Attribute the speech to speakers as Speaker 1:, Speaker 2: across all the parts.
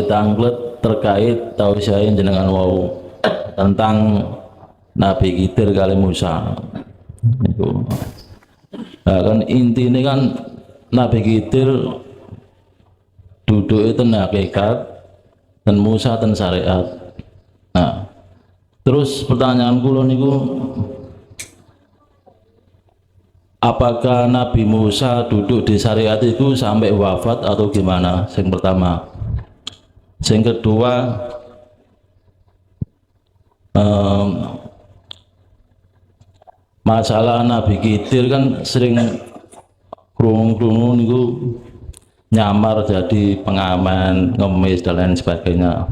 Speaker 1: tanglet terkait tausiah jenengan wau tentang Nabi Khidir kali Musa. Itu. Nah, kan intinya kan Nabi Khidir duduk itu hakikat dan Musa dan syariat. Nah, terus pertanyaan kula niku, apakah Nabi Musa duduk di syariat itu sampai wafat atau gimana? Yang pertama. Yang kedua, masalah Nabi Khidir kan sering krungu-krungu niku nyamar jadi pengamen, ngemis dan lain sebagainya.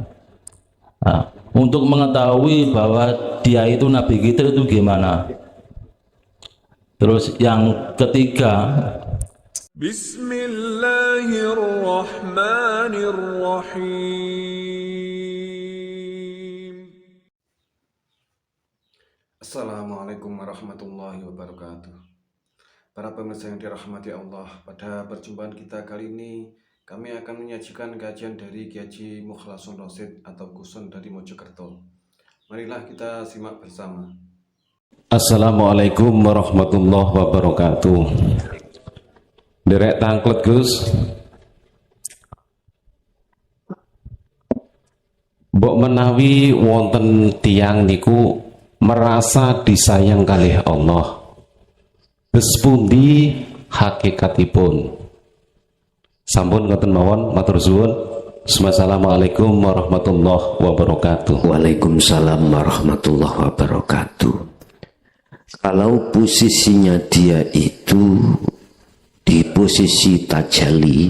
Speaker 1: Nah, untuk mengetahui bahwa dia itu Nabi Khidir itu gimana? Terus yang ketiga,
Speaker 2: Bismillahirrahmanirrahim. Assalamualaikum warahmatullahi wabarakatuh. Para pemirsa yang dirahmati Allah, pada perjumpaan kita kali ini kami akan menyajikan kajian dari Kiai Haji Mukhlasun Rosid atau Gusun dari Mojokerto. Marilah kita simak bersama.
Speaker 3: Assalamualaikum warahmatullahi wabarakatuh. Derek tangklet Gus. Mbok menawi wonten tiang niku merasa disayang kalih Allah. Bespundi hakikatipun. Sampun ngoten mawon, matur suwun. Assalamualaikum warahmatullahi wabarakatuh.
Speaker 4: Waalaikumsalam warahmatullahi wabarakatuh. Kalau posisinya dia itu di posisi tajalli,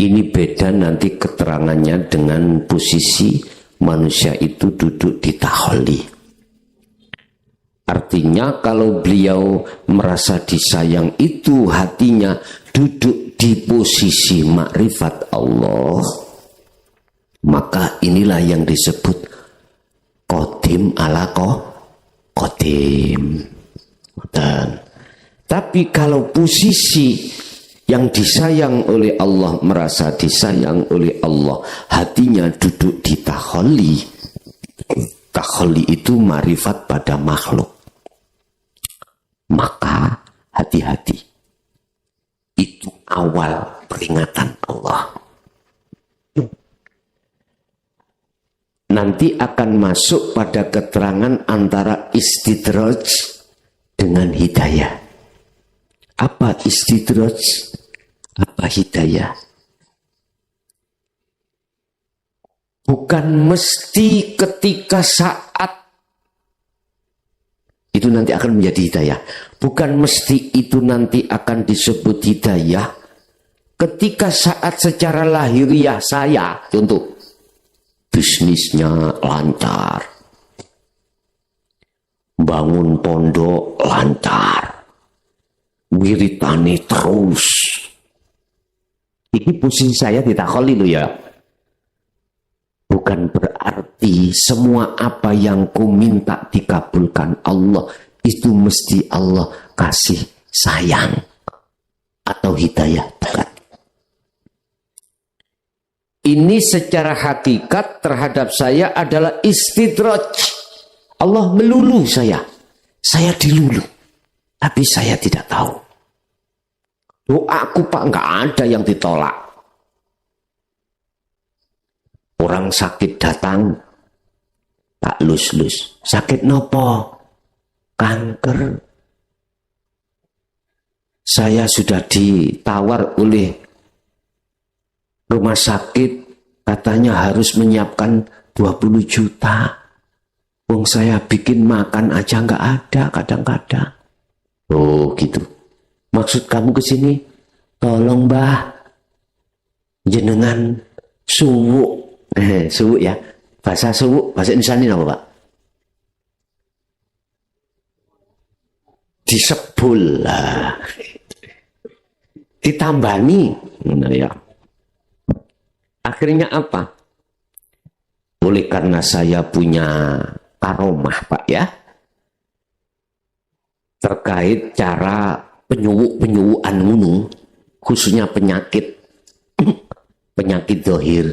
Speaker 4: ini beda nanti keterangannya dengan posisi manusia itu duduk di tahalli. Artinya kalau beliau merasa disayang itu hatinya duduk di posisi makrifat Allah, maka inilah yang disebut qadim ala qadim. Dan tapi kalau posisi yang disayang oleh Allah, merasa disayang oleh Allah, hatinya duduk di tahalli. Tahalli itu marifat pada makhluk. Maka hati-hati. Itu awal peringatan Allah. Nanti akan masuk pada keterangan antara istidraj dengan hidayah. Apa istidraj? Apa hidayah? Bukan mesti ketika saat itu nanti akan menjadi hidayah. Bukan mesti itu nanti akan disebut hidayah ketika saat secara lahiriah saya, contoh, bisnisnya lancar, bangun pondok lancar, wiritani terus. Ini posisi saya ditakholi lo ya. Bukan berarti semua apa yang ku minta dikabulkan Allah itu mesti Allah kasih sayang atau hidayah. Bukan. Ini secara hakikat terhadap saya adalah istidraj. Allah melulu saya. Saya dilulu. Tapi saya tidak tahu. Doaku Pak nggak ada yang ditolak. Orang sakit datang, tak lus-lus. Sakit nopo? Kanker. Saya sudah ditawar oleh rumah sakit, katanya harus menyiapkan 20 juta. Wong saya bikin makan aja nggak ada kadang-kadang. Oh gitu. Maksud kamu ke sini, tolong Mbah, jenengan suwuk. Suwuk ya. Bahasa suwuk, bahasa Indonesia ini apa Pak? Disebul lah. Ditambani. Nah, ya. Akhirnya apa? Oleh karena saya punya karomah Pak ya, terkait cara penyuwuk-penyuwukan gunung, khususnya penyakit, penyakit dohir.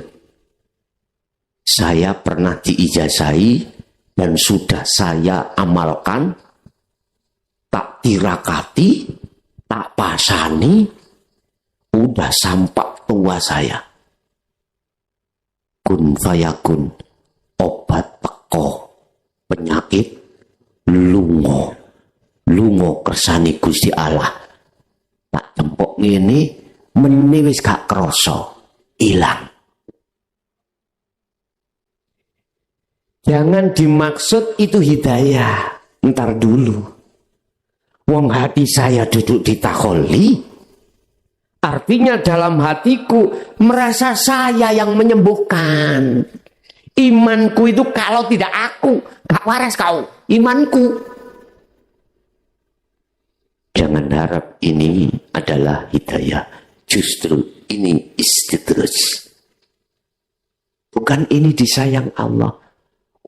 Speaker 4: Saya pernah diijazahi dan sudah saya amalkan, tak tirakati, tak pasani, udah sampak tua saya. Kun fayakun, obat teko penyakit lungo kersani Gusti Allah. Tak tempok ngene meni wis gak krasa ilang. Jangan dimaksud itu hidayah. Ntar dulu. Wong hati saya duduk di takholi. Artinya dalam hatiku merasa saya yang menyembuhkan. Imanku itu kalau tidak aku, gak waras kau. Imanku. Jangan harap ini adalah hidayah. Justru ini istidraj. Bukan ini disayang Allah.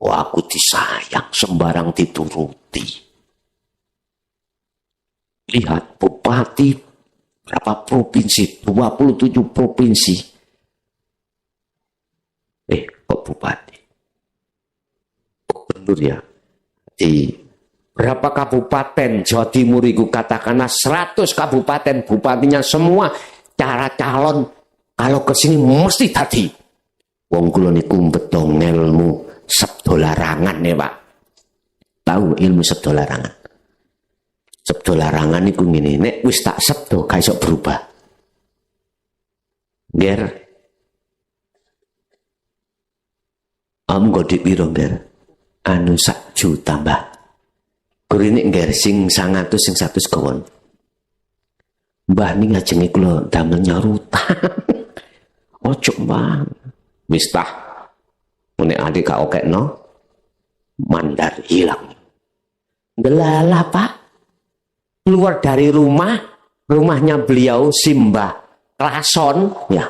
Speaker 4: Wah, aku disayang, sembarang dituruti. Lihat bupati berapa provinsi, 27 provinsi. Kok bupati? Gubernur ya. Di berapa kabupaten Jawa Timur itu katakanlah 100 kabupaten, bupatinya semua cara calon kalau kesini mesti tadi. Wong kula niku mbetong ilmu sabda larangan ya Pak. Tahu ilmu sabda larangan? Sabda larangan niku ngene, nek wis tak sabda gak iso berubah. Ger. Godik piro ger? Anu 1 juta tambah. Kurine ger sing 100 sing 100 kawon. Mbah ning ajenge kula damel nyarutan. Ojo Bang. Wis tah. Nek adik gak okekno mandar hilang. Delalah Pak. Keluar dari rumahnya beliau Simbah Klason ya.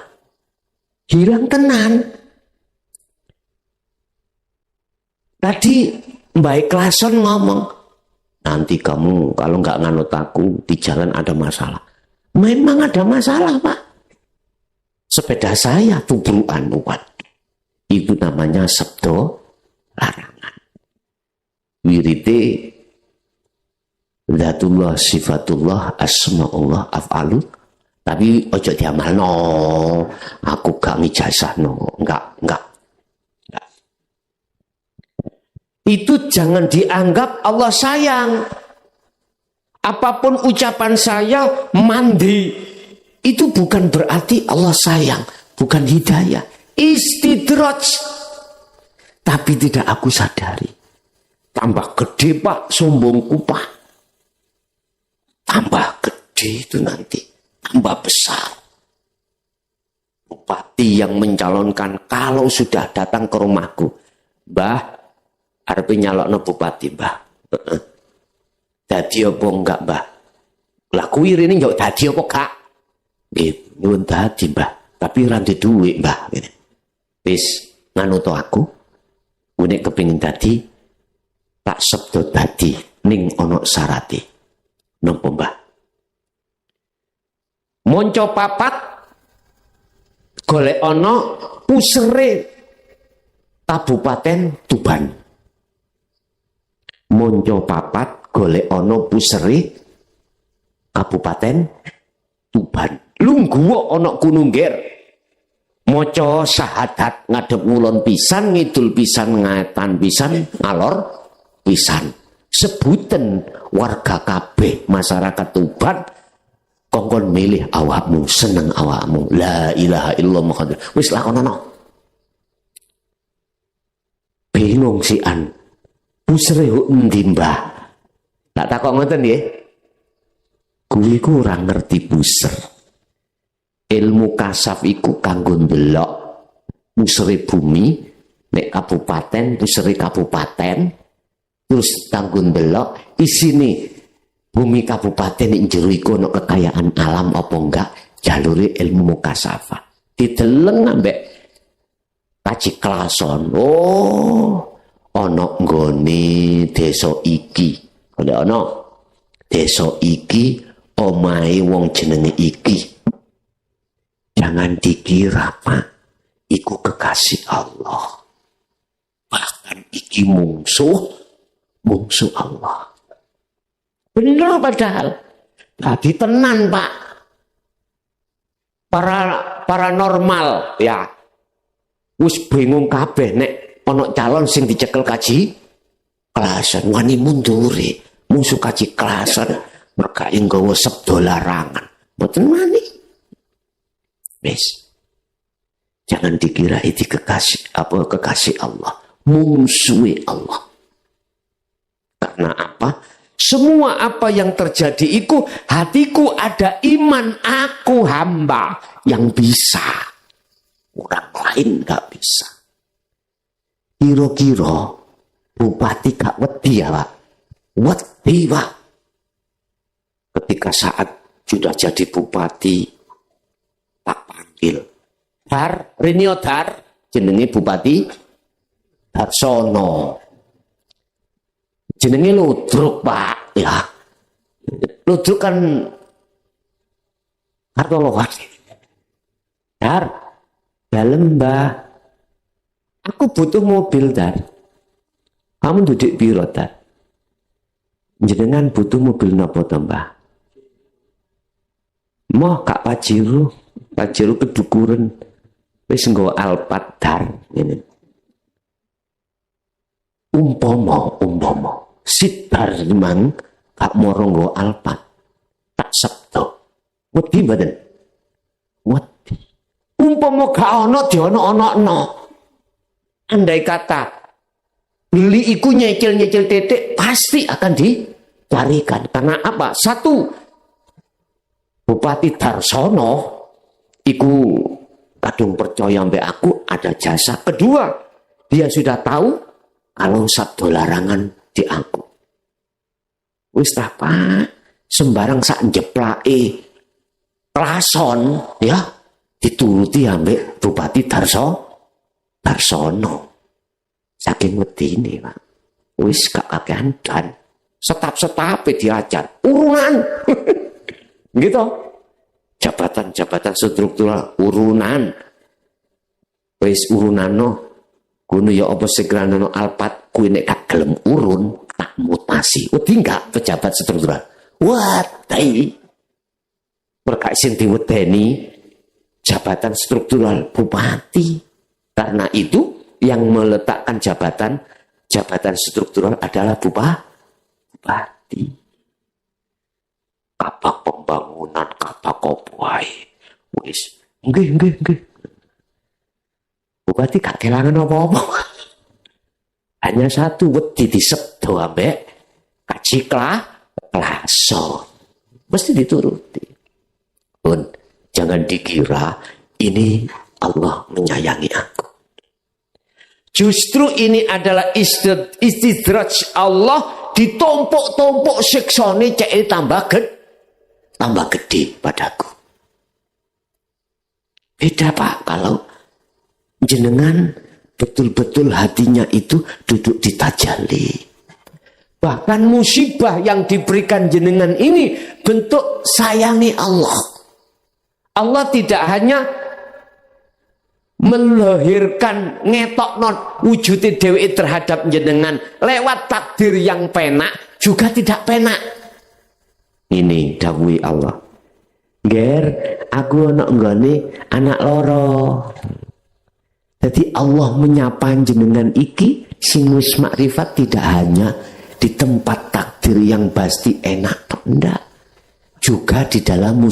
Speaker 4: Hilang tenan. Tadi Mbak Klason ngomong, nanti kamu kalau nggak nganut aku di jalan ada masalah. Memang ada masalah Pak. Sepeda saya tubrukan buat. Itu namanya sabda larangan. Wirite Zatullah, sifatullah, asma'ullah, af'alu. Tapi ojo diamalno. Aku gak ngijazahno. Enggak. Itu jangan dianggap Allah sayang. Apapun ucapan saya mandi. Itu bukan berarti Allah sayang. Bukan hidayah. Istidraj. Tapi tidak aku sadari. Tambah gede Pak sombongku Pak. Tambah gede itu nanti. Tambah besar. Bupati yang mencalonkan kalau sudah datang ke rumahku. Mbah, arep nyalokno bupati Mbah. Dadi apa enggak Mbah? Lah kuwi rene yo dadi apa gak? Nggih, nyuwun dadi Mbah. Tapi ora ndek dhuwit Mbah. Wis nganut aku. Nek kepengin dadi tak sabda dadi ning ana syarate. Napa Mbah? Monco papat golek ana pusere Kabupaten Tuban. Monco papat golek ana pusere Kabupaten Tuban. Lungguh ana Gunung Ger. Maca syahadat ngadep ngulon pisan, ngidul pisan, ngatan pisan, ngalor pisan. Sebutan warga kabeh masyarakat Tuban kongkon milih awakmu, seneng awakmu. La ilaha illallah Muhammad. Wis lakonono. Bingung si an. Pusere endi Mbah? Tak takok ngoten nggih. Kuwi ku ora ngerti puser. Ilmu kasaf iku kanggo ndelok pusere bumi nek kabupaten, pusere kabupaten. Terus kanggo ndelok isine bumi kabupaten ning jero iku ana kekayaan alam apa enggak, jalure ilmu mukasafah. Dideleng ambek Kaji Klason. Oh, ana nggone desa iki. Kalau ana desa iki omahe wong jenenge iki. Jangan dikira, Pak, iku kekasih Allah. Bahkan iki musuh Allah. Bener padahal. Tadi tenan, Pak. Paranormal ya. Wis bingung kabeh nek ana calon sing dicekel kaji kelasan wani mundure musuh kaji kelasan mereka nggawa sabda larangan mboten wani. Wis jangan dikira itu kekasih Allah, musuh Allah. Karena apa? Semua apa yang terjadi itu hatiku ada iman, aku hamba yang bisa, orang lain gak bisa. Kira-kira bupati gak wedi ya Pak? Wedi Pak. Ketika saat sudah jadi bupati tak panggil Rinio Dar jenenge Bupati Darsono. Jenenge Ludruk Pak ya. Ludruk kan Kartolowan. Dar, dalem Mbah. Aku butuh mobil Dar. Kamu duduk biro Dar. Jenengan butuh mobil napa to Mbah? Moh Kak Pajiru kedukuran. Wis nggo Alphard Dar ngene. Umpama Sidar memang gak moro nggo Alphard tak sabdo. Wedi mboten? Wedi. Umpama gak ana diono-ono. Andai kata beli iku nyecil titik pasti akan dicarikan. Karena apa? Satu, Bupati Darsono iku kadung percaya mbek aku ada jasa. Kedua, dia sudah tahu kalau sabdo larangan di aku. Wis ta Pak, sembarang sak jeplake klason ya dituruti ambek Bupati Darsono. Saking wedine Pak. Wis gak kakean dan setap-setape diajar. Urunan. Gitu. Jabatan-jabatan struktural urunan. Wis urunano kuno ya apa segranono Alphard kuwi nek gak gelem urun tak mutasi. Wedi gak pejabat struktural. Wedi. Mereka sing diwedeni jabatan struktural bupati. Karena itu yang meletakkan jabatan struktural adalah bupati. Kapak pembangunan, kapak kopuai. Wis, nggih. Bupati gak kelangan apa-apa. Hanya satu wedi disebdo ambek kaji klaso. Mesti dituruti. Pun jangan dikira ini Allah menyayangi aku. Justru ini adalah istidraj Allah, ditompok-tompok siksane cek tambah gede padaku. Beda Pak kalau jenengan betul-betul hatinya itu duduk di tajalli. Bahkan musibah yang diberikan jenengan ini bentuk sayangi Allah. Allah tidak hanya melahirkan ngetokno wujud dewi terhadap jenengan lewat takdir yang penak, juga tidak penak. Ini dawuh Allah. Ger, aku ana nggone anak loro. Jadi Allah menyapa jenengan iki sing wis makrifat tidak hanya di tempat takdir yang pasti enak, enggak. Juga di dalam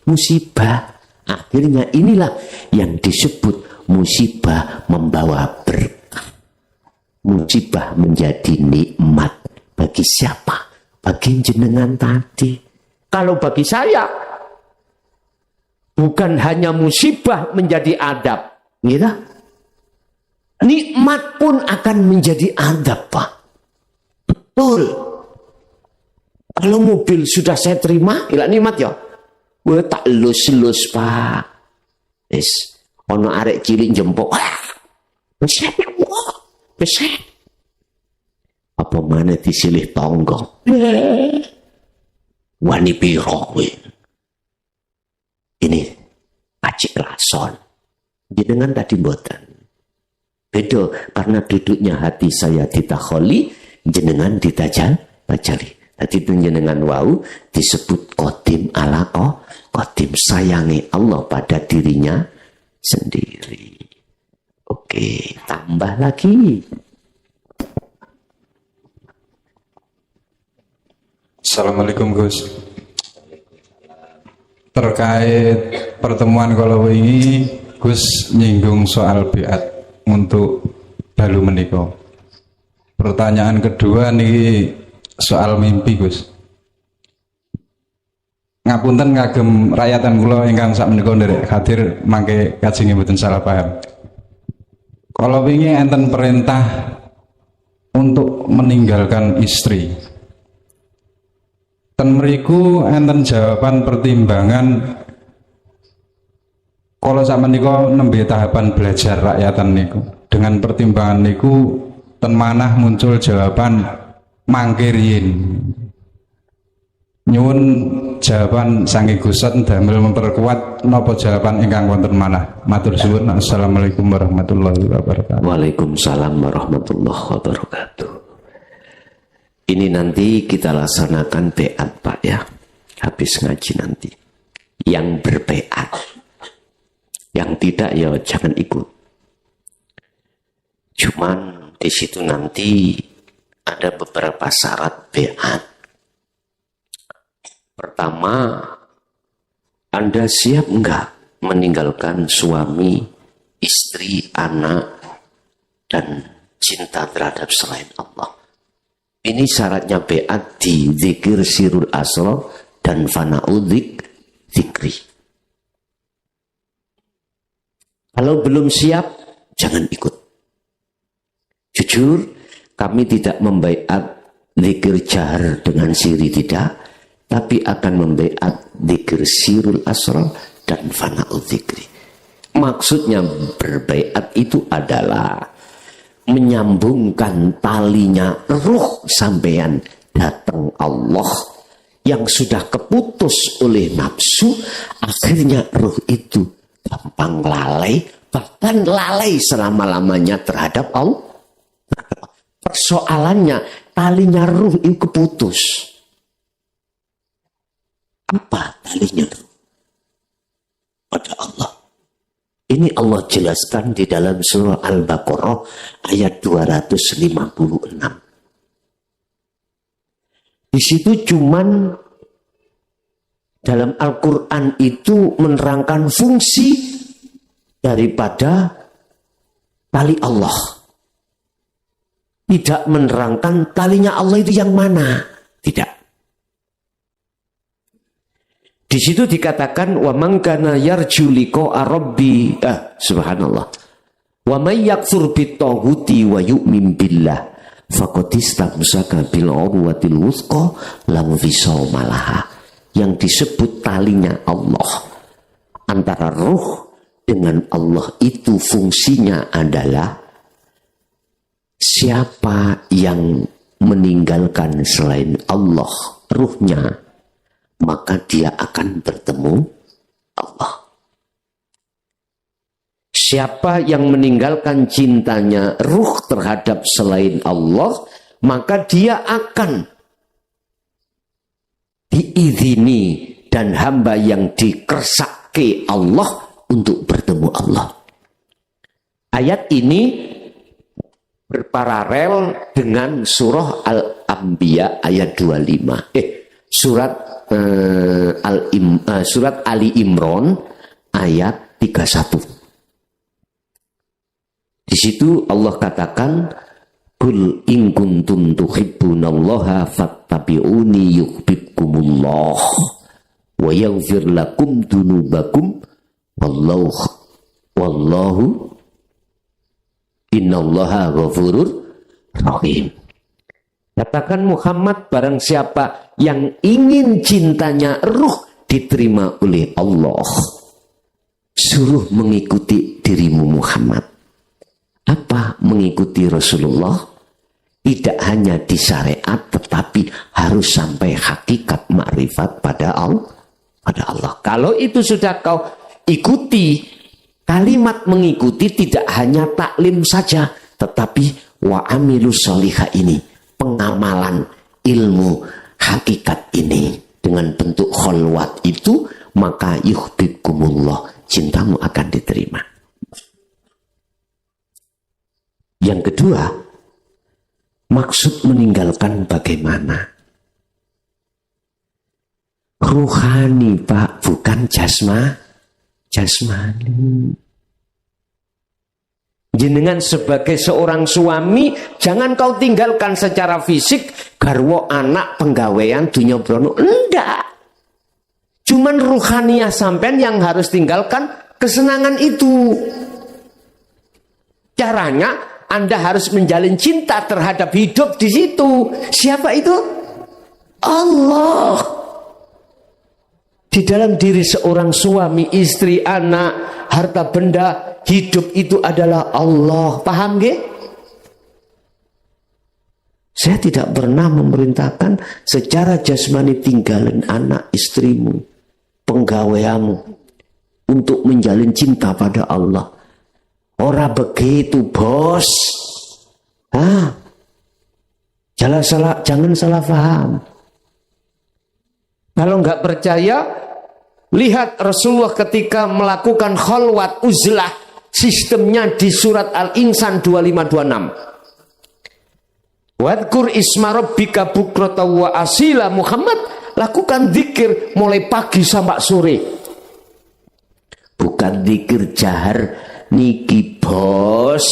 Speaker 4: musibah. Akhirnya inilah yang disebut musibah membawa berkah. Musibah menjadi nikmat. Bagi siapa? Bagi jenengan tadi. Kalau bagi saya, bukan hanya musibah menjadi adab. Gitu? Nikmat pun akan menjadi adab, Pak. Betul. Kalau mobil sudah saya terima, ilah nikmat ya. Wah tak lus Pak. Wis ono arek cilik jempok. Besek. Apa mana disilih tonggo. Wani piro kowe. Ini Acik lason. Jenengan tadi mboten. Beda karena duduknya hati saya ditakholi, jenengan ditajali. Tadi jenengan wau disebut qadim ala qadim, sayangi Allah pada dirinya sendiri. Oke, tambah lagi.
Speaker 5: Assalamualaikum Gus. Terkait pertemuan kalau ini Gus nyinggung soal biat untuk dalu menika. Pertanyaan kedua nih soal mimpi Gus. Ngapunten ngagem rakyatan kula ingkang sakmenika nderek hadir mangke kajengi mboten salah paham. Kalau wingi enten perintah untuk meninggalkan istri. Ten mriku enten jawaban pertimbangan kalau sama niku nembe tahapan belajar rakyatan niku. Dengan pertimbangan niku ten manah muncul jawaban mangkirin. Nyuwun jawaban sange Gusat damel memperkuat napa jawaban ingkang wonten manah. Matur suwun. Assalamualaikum warahmatullahi wabarakatuh.
Speaker 4: Waalaikumsalam warahmatullahi wabarakatuh. Ini nanti kita laksanakan beat Pak ya. Habis ngaji nanti. Yang berbeat. Yang tidak ya jangan ikut. Cuman di situ nanti ada beberapa syarat beat. Pertama, Anda siap enggak meninggalkan suami, istri, anak, dan cinta terhadap selain Allah? Ini syaratnya beat di zikir sirul asro dan fana'udzik zikri. Kalau belum siap, jangan ikut. Jujur, kami tidak membaiat zikir jahar dengan siri tidak, tapi akan membaiat zikir sirul asro dan fana'udzik zikri. Maksudnya berbaiat itu adalah menyambungkan talinya ruh sampean datang Allah yang sudah keputus oleh nafsu, akhirnya ruh itu gampang lalai, bahkan lalai selama-lamanya terhadap Allah. Persoalannya talinya ruh itu keputus. Apa talinya ruh? Pada Allah. Ini Allah jelaskan di dalam surah Al-Baqarah ayat 256. Di situ cuman dalam Al-Quran itu menerangkan fungsi daripada tali Allah. Tidak menerangkan talinya Allah itu yang mana. Tidak. Di situ dikatakan wa man kana yarju liqa'a rabbi subhanallah wa may yakfur bit-taghuti wa yu'min billah faqad istamsaka bil urwatil wuthqa lam fisama laha. Yang disebut talinya Allah antara ruh dengan Allah itu fungsinya adalah siapa yang meninggalkan selain Allah ruhnya, maka dia akan bertemu Allah. Siapa yang meninggalkan cintanya ruh terhadap selain Allah, maka dia akan diizini dan hamba yang dikersake Allah untuk bertemu Allah. Ayat ini berparalel dengan surah Al-Anbiya ayat 25. Surat Ali Imran ayat 31. Di situ Allah katakan, "Qul in kuntum tuhibbunallaha fattabi'uni yuhibbukumullah wa yaghfir lakum dunubakum wallahu innallaha ghafurur rahim." Katakan Muhammad, barang siapa yang ingin cintanya ruh diterima oleh Allah, suruh mengikuti dirimu Muhammad. Apa mengikuti Rasulullah? Tidak hanya di syariat, tetapi harus sampai hakikat makrifat pada Allah. Kalau itu sudah kau ikuti. Kalimat mengikuti tidak hanya taklim saja, tetapi wa amilu sholihah ini, pengamalan ilmu hakikat ini dengan bentuk kholwat itu, maka yuhibbukumullah, cintamu akan diterima. Yang kedua, maksud meninggalkan bagaimana? Ruhani, Pak, bukan jasmani. Jenengan sebagai seorang suami, jangan kau tinggalkan secara fisik garwa, anak, penggawean, dunia brono. Enggak. Cuman ruhaniah sampean yang harus tinggalkan kesenangan itu. Caranya Anda harus menjalin cinta terhadap hidup di situ. Siapa itu? Allah. Di dalam diri seorang suami, istri, anak, harta benda, hidup itu adalah Allah. Paham nggih? Saya tidak pernah memerintahkan secara jasmani tinggalin anak, istrimu, penggaweamu untuk menjalin cinta pada Allah. Ora begitu, bos. Jangan salah paham. Kalau nggak percaya, lihat Rasulullah ketika melakukan khalwat uzlah, sistemnya di surat Al-Insan 2526. Wadkur isma rabbika bukrata wa asila. Muhammad, lakukan zikir mulai pagi sampai sore. Bukan zikir jahar niki, bos.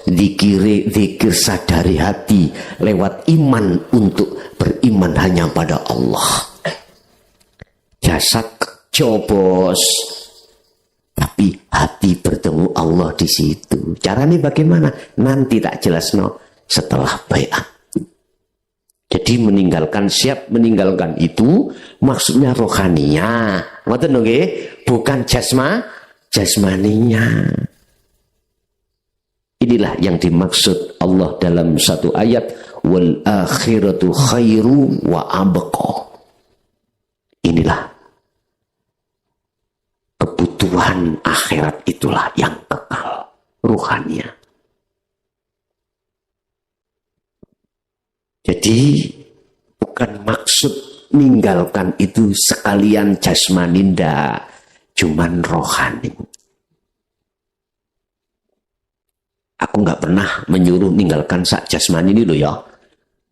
Speaker 4: Zikir sadari hati lewat iman untuk beriman hanya pada Allah. Jasad bos, tapi hati bertemu Allah di situ. Caranya bagaimana? Nanti tak jelas setelah baiat. Jadi siap meninggalkan itu maksudnya rohaninya, bukan jasmaninya. Inilah yang dimaksud Allah dalam satu ayat, wal akhiratu khairu wa abqa. Inilah kebutuhan akhirat, itulah yang kekal, ruhaninya. Jadi bukan maksud meninggalkan itu sekalian jasmani, ndak, cuman rohani. Aku nggak pernah menyuruh meninggalkan sak jasmani ini loh ya.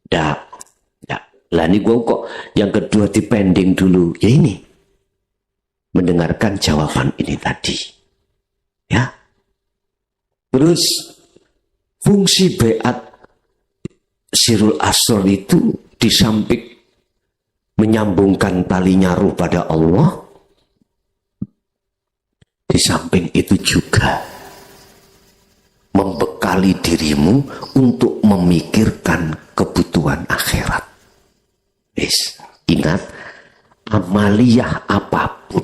Speaker 4: Ndak. Lah ini gue kok yang kedua dipending dulu. Ya ini, mendengarkan jawaban ini tadi. Ya. Terus fungsi beat sirul asr itu di samping menyambungkan tali nyaru pada Allah, di samping itu juga membekali dirimu untuk memikirkan kebutuhan akhirat. Ingat, amaliyah apapun,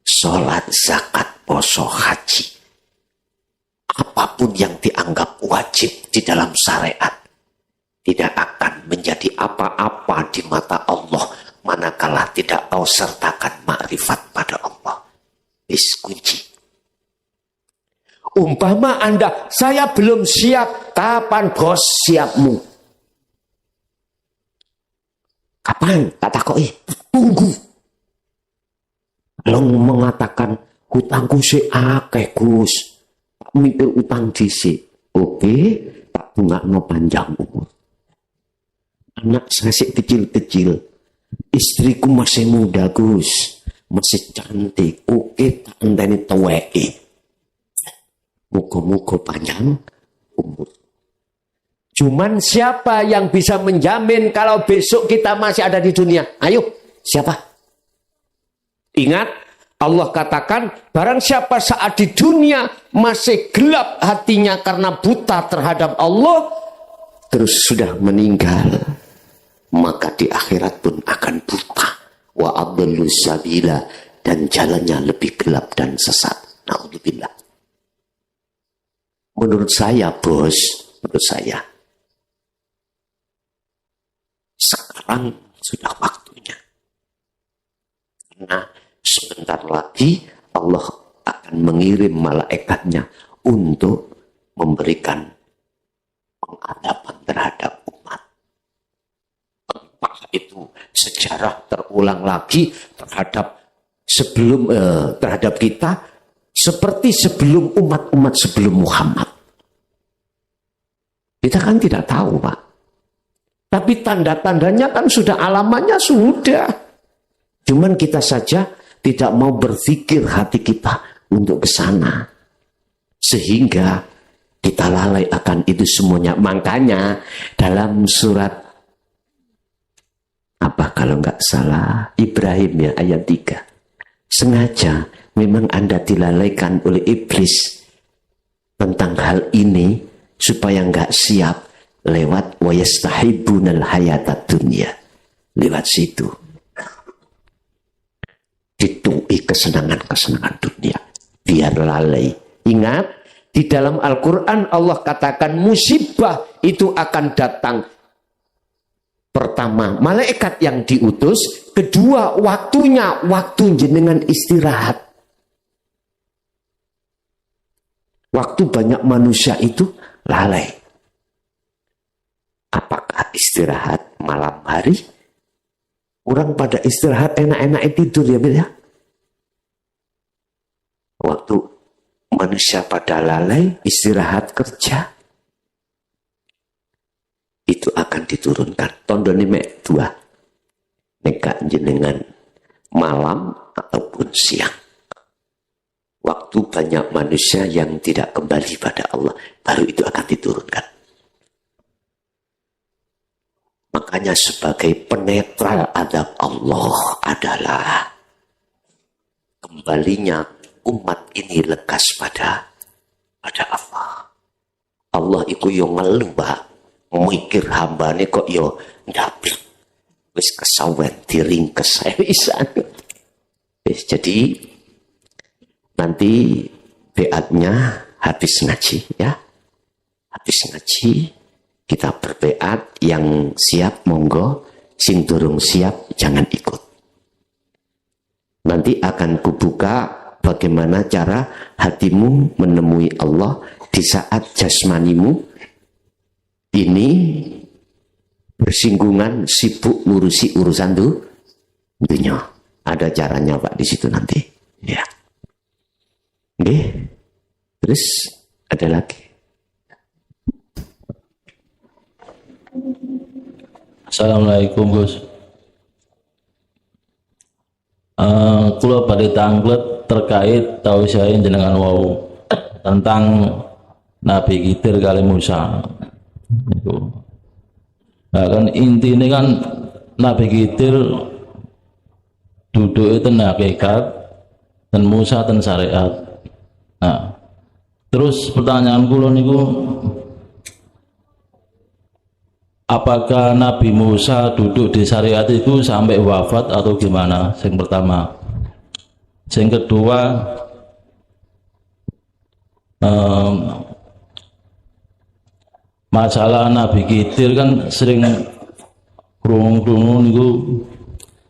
Speaker 4: sholat, zakat, poso, haji, apapun yang dianggap wajib di dalam syariat, tidak akan menjadi apa-apa di mata Allah manakala tidak kau sertakan makrifat pada Allah. Kunci. Umpama Anda, saya belum siap, kapan bos siapmu? Kapan? Kata kok tunggu. Kalau mengatakan hutangku si akeh Gus, mikir utang dhisik. Oke, tak bungakno panjang umur. Anak saya sih kecil-kecil, istriku masih muda Gus, masih cantik. Oke, tak enteni tuweke. Muga-muga panjang umur. Cuman siapa yang bisa menjamin kalau besok kita masih ada di dunia? Ayo, siapa? Ingat, Allah katakan, barang siapa saat di dunia masih gelap hatinya karena buta terhadap Allah, terus sudah meninggal, maka di akhirat pun akan buta. Wa adallu sabila, dan jalannya lebih gelap dan sesat. Naudzubillah. Menurut saya, bos, menurut saya, sekarang sudah waktunya. Karena sebentar lagi Allah akan mengirim malaikatnya untuk memberikan pengadaban terhadap umat. Apakah itu sejarah terulang lagi terhadap terhadap kita seperti sebelum umat-umat sebelum Muhammad? Kita kan tidak tahu, Pak. Tapi tanda-tandanya kan sudah, alamannya sudah. Cuman kita saja tidak mau berpikir hati kita untuk ke sana. Sehingga kita lalai akan itu semuanya. Makanya dalam surat apa kalau nggak salah Ibrahim ya ayat 3. Sengaja memang Anda dilalaikan oleh iblis tentang hal ini supaya nggak siap lewat wa yastahibunal hayatad dunya. Lewat situ ditui kesenangan-kesenangan dunia biar lalai. Ingat, di dalam Al-Quran Allah katakan musibah itu akan datang. Pertama, malaikat yang diutus. Kedua, waktunya waktu jenengan istirahat. Waktu banyak manusia itu lalai. Apakah istirahat malam hari? Orang pada istirahat enak-enak tidur ya, ya. Waktu manusia pada lalai istirahat kerja, itu akan diturunkan. Tondone mek 2. Nek jenengan malam ataupun siang. Waktu banyak manusia yang tidak kembali pada Allah, baru itu akan diturunkan. Makanya sebagai penetral adab Allah adalah kembalinya umat ini lekas pada Allah. Allah iku yo ngeluh, Pak. Mikir hambane kok yo ndapet. Wis kesawen diringkes pisan. Wis jadi nanti beatnya habis ngaji ya. Habis ngaji kita berbeat, yang siap monggo, sing durung siap jangan ikut. Nanti akan kubuka bagaimana cara hatimu menemui Allah di saat jasmanimu ini bersinggungan sibuk ngurusi urusan dunia. Ada caranya, Pak, di situ nanti. Ya. Oke. Terus ada lagi.
Speaker 1: Assalamualaikum, Gus. Kula badhe tanglet terkait tahu saya jenengan wau tentang Nabi Khidir kali Musa. Nah, kan intinya kan Nabi Khidir duduk itu hakikat dan Musa dan syariat. Nah, terus pertanyaan kula niku, apakah Nabi Musa duduk di syariat itu sampai wafat atau gimana? Yang pertama. Yang kedua, masalah Nabi Khidir kan sering krungu-krungu niku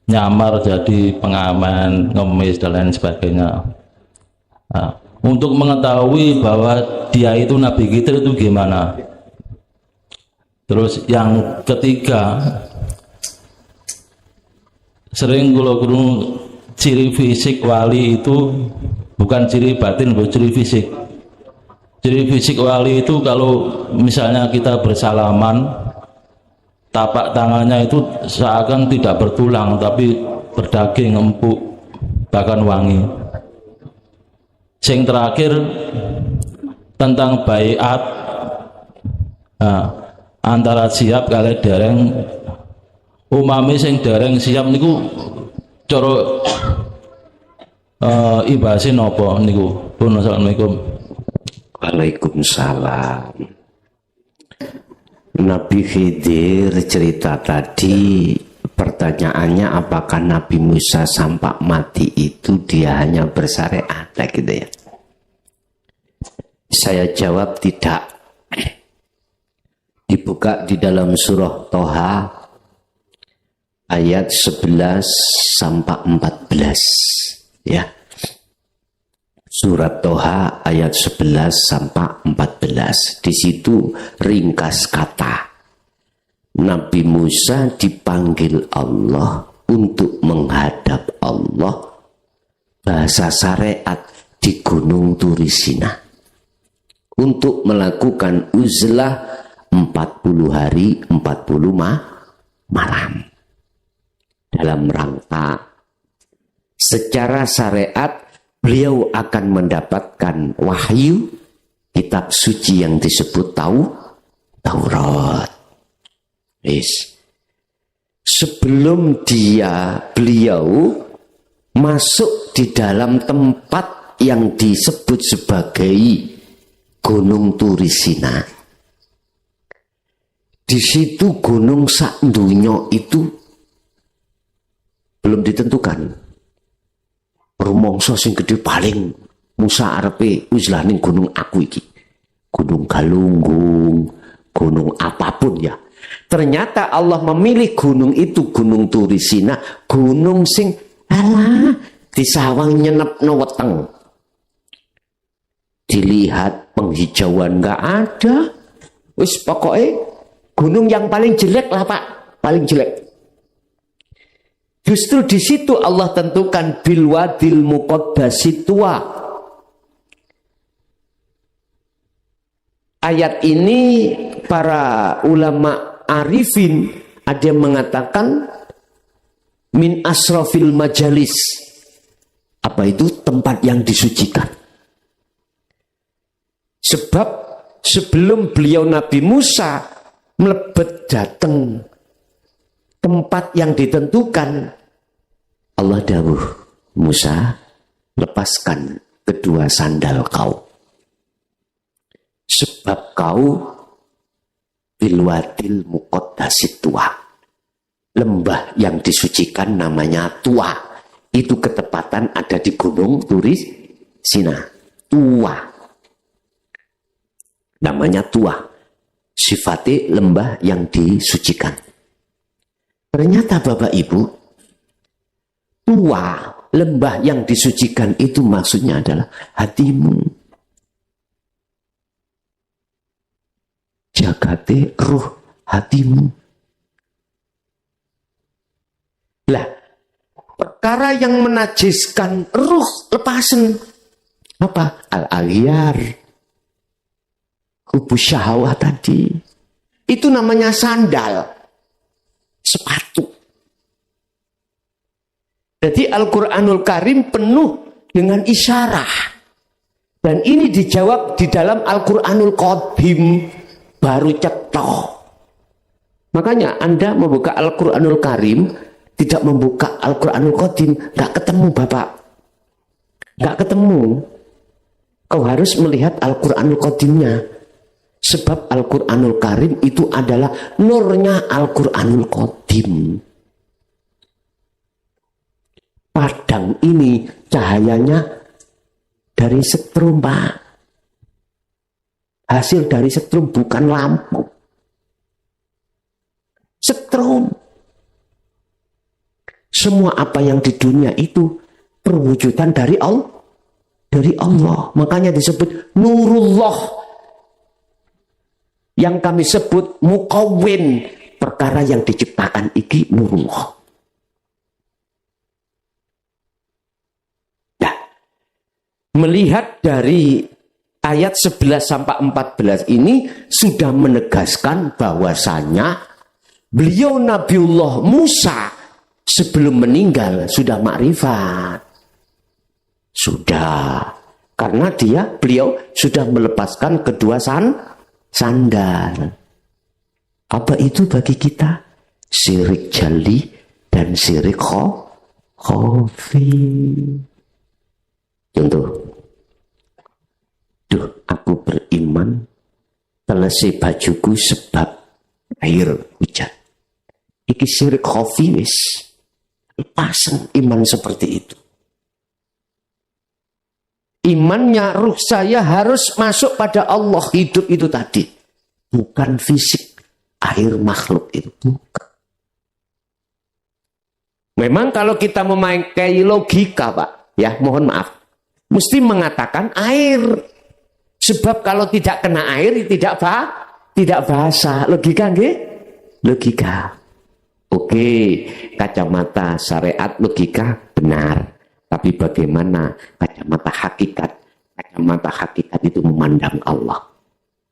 Speaker 1: nyamar jadi pengaman, ngemis dan lain sebagainya. Nah, untuk mengetahui bahwa dia itu Nabi Khidir itu gimana? Terus yang ketiga, sering kalau ciri fisik wali itu bukan ciri batin, bukan ciri fisik. Ciri fisik wali itu kalau misalnya kita bersalaman, tapak tangannya itu seakan tidak bertulang tapi berdaging, empuk, bahkan wangi. Yang terakhir tentang baiat. Nah, antara siap kali dereng, umami sing dereng siap niku cara ibase napa niku? Pun assalamualaikum.
Speaker 4: Waalaikumsalam. Nabi Khidir cerita tadi, pertanyaannya apakah Nabi Musa sampai mati itu dia hanya bersyariat gitu ya? Saya jawab tidak. Dibuka di dalam surah Toha ayat 11 sampai 14 ya. Surat Toha ayat 11 sampai 14. Di situ ringkas kata. Nabi Musa dipanggil Allah untuk menghadap Allah. Bahasa syariat di Gunung Turisina. Untuk melakukan uzlah 40 hari 40 malam. Dalam rangka secara syariat beliau akan mendapatkan wahyu kitab suci yang disebut Taurat. Sebelum beliau masuk di dalam tempat yang disebut sebagai Gunung Turisina. Di situ gunung sakdunyo itu belum ditentukan. Rumangsa sing gede paling Musa arepe uzlah ning gunung aku iki. Gunung Galunggung, gunung apapun ya. Ternyata Allah memilih gunung itu Gunung Turisina, gunung sing alah disawang nyenepno weteng. Dilihat penghijauan enggak ada. Wis pokoknya gunung yang paling jelek lah Pak, paling jelek. Justru di situ Allah tentukan bil wadil muqaddasi tuwa. Ayat ini para ulama arifin ada yang mengatakan min asrafil majalis. Apa itu? Tempat yang disucikan. Sebab sebelum beliau Nabi Musa melebet datang tempat yang ditentukan, Allah dawuh, Musa, lepaskan kedua sandal kau. Sebab kau bilwadil muqaddasi tuwa. Lembah yang disucikan namanya Tuwa. Itu ketepatan ada di Gunung Turisina. Tuwa. Namanya Tuwa. Sifatnya lembah yang disucikan. Ternyata Bapak Ibu, Tuwa, lembah yang disucikan itu maksudnya adalah hatimu. Jagate ruh hatimu. Lah, perkara yang menajiskan ruh lepasen. Apa? Al-aghyar. Hubus syahwat tadi. Itu namanya sandal. Sepatu. Jadi Al-Quranul Karim penuh dengan isyarah. Dan ini dijawab di dalam Al-Quranul Qadim. Baru cetok. Makanya Anda membuka Al-Quranul Karim, tidak membuka Al-Quranul Qadim, gak ketemu Bapak. Gak ketemu. Kau harus melihat Al-Quranul Qadimnya. Sebab Al-Quranul Karim itu adalah nurnya Al-Quranul Qadim. Padang ini cahayanya dari setrum Pak. Hasil dari setrum bukan lampu. Setrum. Semua apa yang di dunia itu perwujudan dari Allah. Dari Allah. Makanya disebut Nurullah. Yang kami sebut mukawwin. Perkara yang diciptakan iki Nurullah. Nah, melihat dari ayat 11 sampai 14 ini sudah menegaskan bahwasanya beliau Nabiullah Musa sebelum meninggal sudah makrifat. Sudah. Karena beliau sudah melepaskan kedua sandal. Apa itu bagi kita? Syirik jali dan syirik khafi. Contoh. Duh, aku beriman telesi bajuku sebab air hujan. Iki syirik khafi wis. Lepasan iman seperti itu. Imannya ruh saya harus masuk pada Allah, hidup itu tadi. Bukan fisik, air makhluk itu. Bukan. Memang kalau kita memakai logika Pak, ya mohon maaf. mesti mengatakan air. Sebab kalau tidak kena air tidak basah. Logika nggih? Logika. Oke, kacamata syariat logika benar. Tapi bagaimana kacamata hakikat? Kacamata hakikat itu memandang Allah.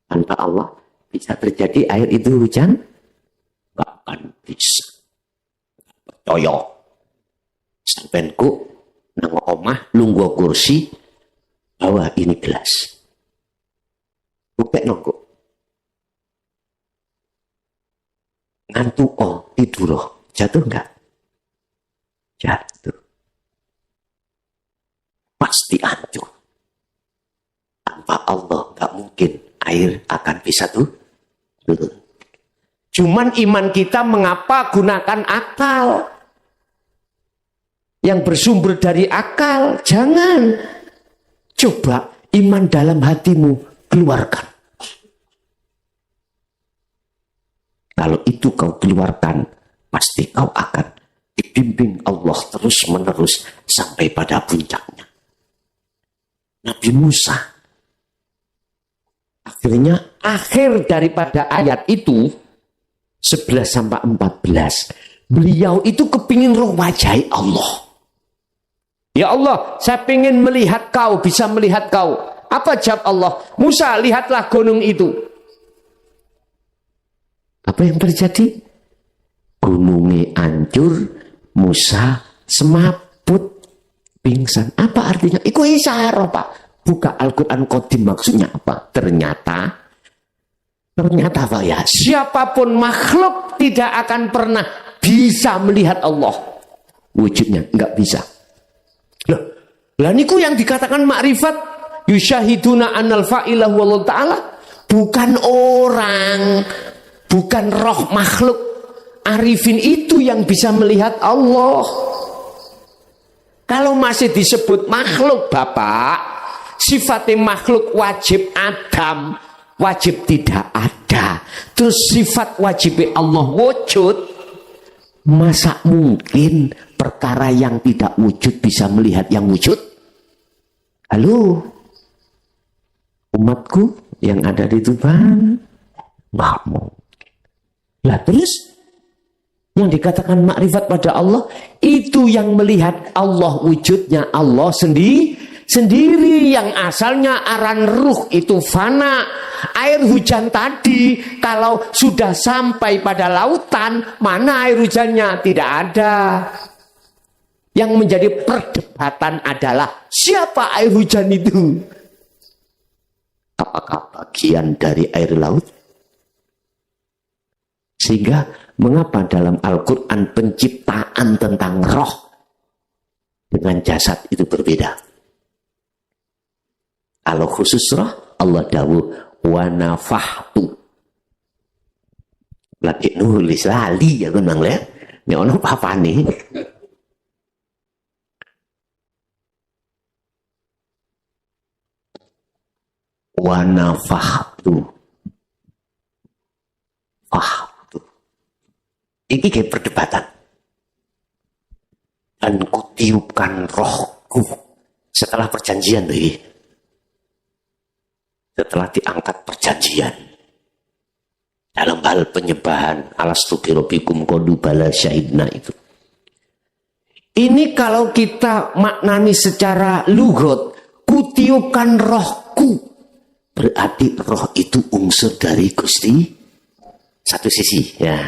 Speaker 4: Tanpa Allah bisa terjadi air itu hujan? Gak akan bisa. Percaya. Sampenku nang omah lungguh kursi bawa ini gelas. Bukti nongko. Ngantuk tidur jatuh enggak? Jatuh. Pasti hancur. Tanpa Allah enggak mungkin air akan bisa turun. Cuman iman kita mengapa gunakan akal? Yang bersumber dari akal. Jangan. Coba iman dalam hatimu keluarkan. Kalau itu kau keluarkan, pasti kau akan dibimbing Allah terus menerus sampai pada puncaknya. Nabi Musa akhirnya akhir daripada ayat itu 11 sampai 14, beliau itu kepingin roh wajah Allah. Ya Allah, saya ingin melihat kau, bisa melihat kau. Apa jawab Allah? Musa, lihatlah gunung itu. Apa yang terjadi? Gunungnya hancur, Musa semaput, pingsan. Apa artinya? Itu isyarah, Pak. Buka Al-Quran Qadim, maksudnya apa? Ternyata Pak ya, siapapun makhluk tidak akan pernah bisa melihat Allah. Wujudnya enggak bisa. Lah niku yang dikatakan makrifat yusyahiduna anal fa'ilah wallahu ta'ala, bukan orang, bukan roh makhluk. Arifin itu yang bisa melihat Allah. Kalau masih disebut makhluk, Bapak, sifatnya makhluk wajib Adam, wajib tidak ada. Terus sifat wajib Allah wujud. Masa mungkin perkara yang tidak wujud bisa melihat yang wujud? Halo, umatku yang ada di Tuban, nggak mungkin. Lah terus yang dikatakan makrifat pada Allah itu yang melihat Allah, wujudnya Allah sendiri yang asalnya aran ruh itu fana. Air hujan tadi kalau sudah sampai pada lautan, mana air hujannya? Tidak ada. Yang menjadi perdebatan adalah siapa air hujan itu? Apakah bagian dari air laut? Sehingga mengapa dalam Al-Quran penciptaan tentang roh dengan jasad itu berbeda? Kalau khusus roh, Allah dawuh wa nafahtu. Lagi nulis lali ya gunang le. Ini ono apa nih? Wa nafahtu. Fahtu. Ini kayak perdebatan. Dan kutiupkan rohku setelah perjanjian lagi. Setelah diangkat perjanjian dalam hal penyembahan alastu birobikum kodu bala syahidna itu. Ini kalau kita maknani secara lugot, kutiupkan rohku, berarti roh itu unsur dari Gusti satu sisi ya.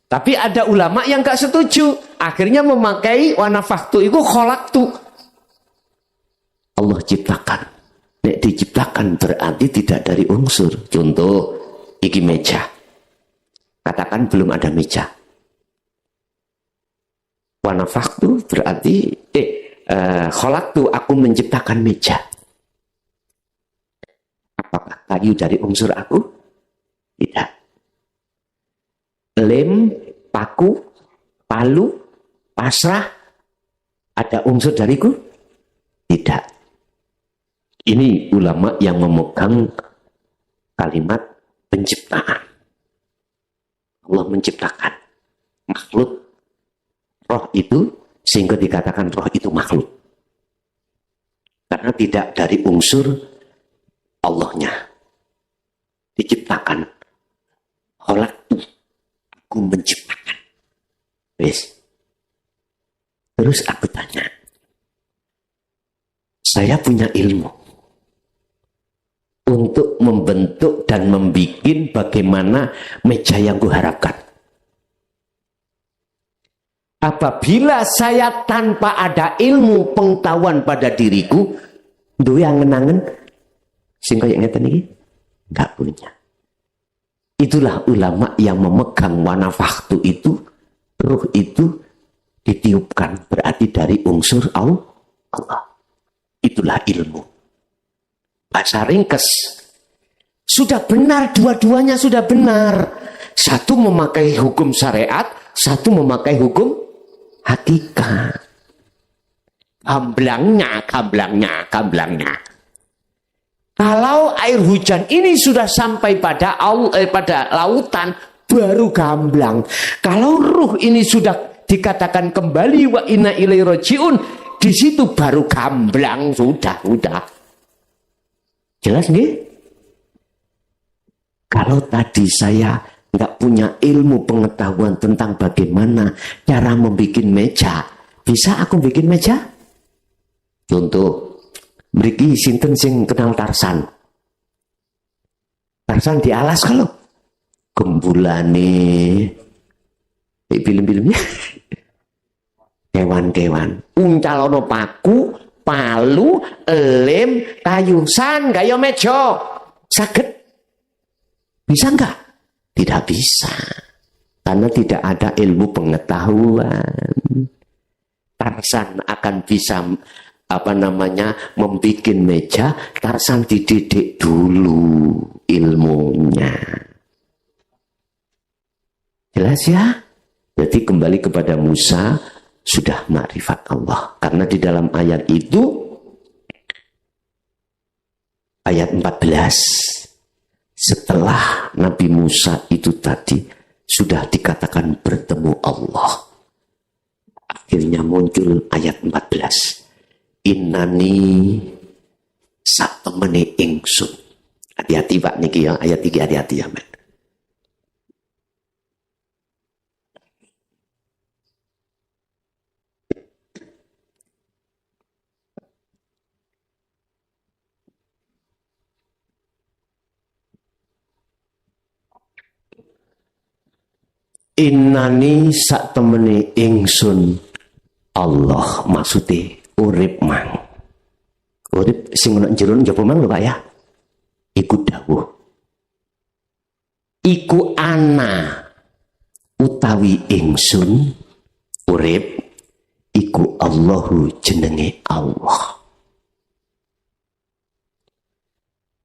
Speaker 4: Tapi ada ulama yang gak setuju, akhirnya memakai wanafaktu itu kholaktu. Allah ciptakan. Nek diciptakan berarti tidak dari unsur. Contoh, iki meja. Katakan belum ada meja. Wanafaktu berarti kholaktu, aku menciptakan meja. Apakah kayu dari unsur aku? Tidak. Lem, paku, palu, pasrah, ada unsur dariku? Tidak. Ini ulama yang memegang kalimat penciptaan. Allah menciptakan makhluk roh itu sehingga dikatakan roh itu makhluk. Karena tidak dari unsur Allahnya. Diciptakan. Khalaqtu, aku menciptakan. Wes. Terus aku tanya, saya punya ilmu untuk membentuk dan membuat bagaimana meja yang kuharapkan. Apabila saya tanpa ada ilmu pengetahuan pada diriku, duwe angen-angen sing kaya ngeten iki enggak punya. Itulah ulama yang memegang wanafaktu itu, ruh itu ditiupkan, berarti dari unsur Allah. Itulah ilmu. Bahasa ringkes. Sudah benar, dua-duanya sudah benar. Satu memakai hukum syariat, satu memakai hukum hakikat. Gamblangnya. Kalau air hujan ini sudah sampai pada lautan, baru gamblang. Kalau ruh ini sudah dikatakan kembali wa inna ilaihi rajiun, di situ baru gamblang. Sudah. Jelas nggih? Kalau tadi saya nggak punya ilmu pengetahuan tentang bagaimana cara membuat meja, bisa aku bikin meja? Contoh, mriki sinten sing kenal Tarsan? Tarsan di alas kalau gembulane film-filmnya kewan-kewan uncalono paku, palu, lem, kayu, san gaya meja. Saged? Bisa enggak? Tidak bisa. Karena tidak ada ilmu pengetahuan. Tarsan akan bisa membuat meja. Tarsan dididik dulu ilmunya. Jelas ya? Jadi kembali kepada Musa, sudah makrifat Allah. Karena di dalam ayat itu, ayat 14, setelah Nabi Musa itu tadi sudah dikatakan bertemu Allah, akhirnya muncul ayat 14. Innani satemene ingsun. Hati-hati Pak niki ya, ayat 3 hati-hati ya, Mbak. Innani sak temene ingsun Allah, maksudnya urip mang. Urip sing ana jero njaba mang lho Pak ya. Iku dawuh. Iku ana utawi ingsun urip iku Allahu jenenge Allah.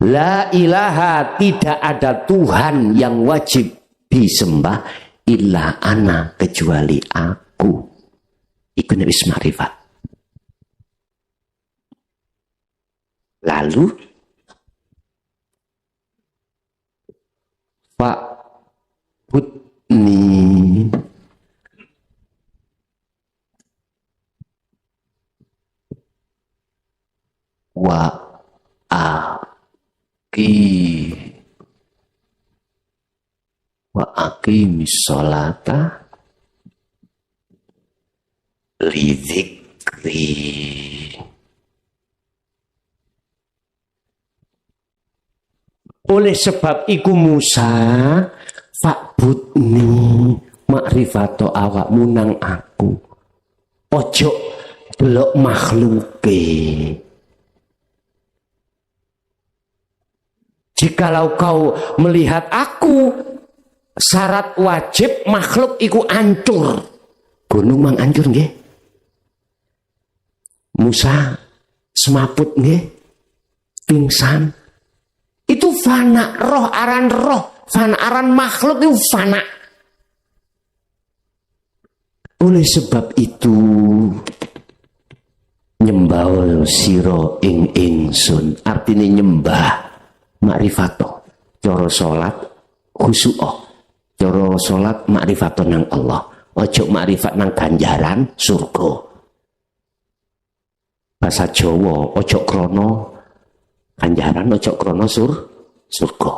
Speaker 4: La ilaha, tidak ada Tuhan yang wajib disembah illa ana, kecuali aku. Iku wis makrifat. Lalu fa'budni wa aqimis sholata lidzikri. Oleh sebab iku Musa, fa'budni, makrifato awakmu nang aku. Ojo delok makhluke. Jikalau kau melihat aku, syarat wajib makhluk iku ancur. Gunung mang ancur nggih. Musa semaput nggih. Pingsan. Itu fana, roh, fana aran makhluk itu fana. Oleh sebab itu nyembah sira ing ingsun, artine nyembah makrifato. Cara salat khusyuk. Cara salat makrifato nang Allah. Ojo makrifat nang ganjaran surga. Bahasa Jawa, ojo krono ganjaran, ojo krono surga.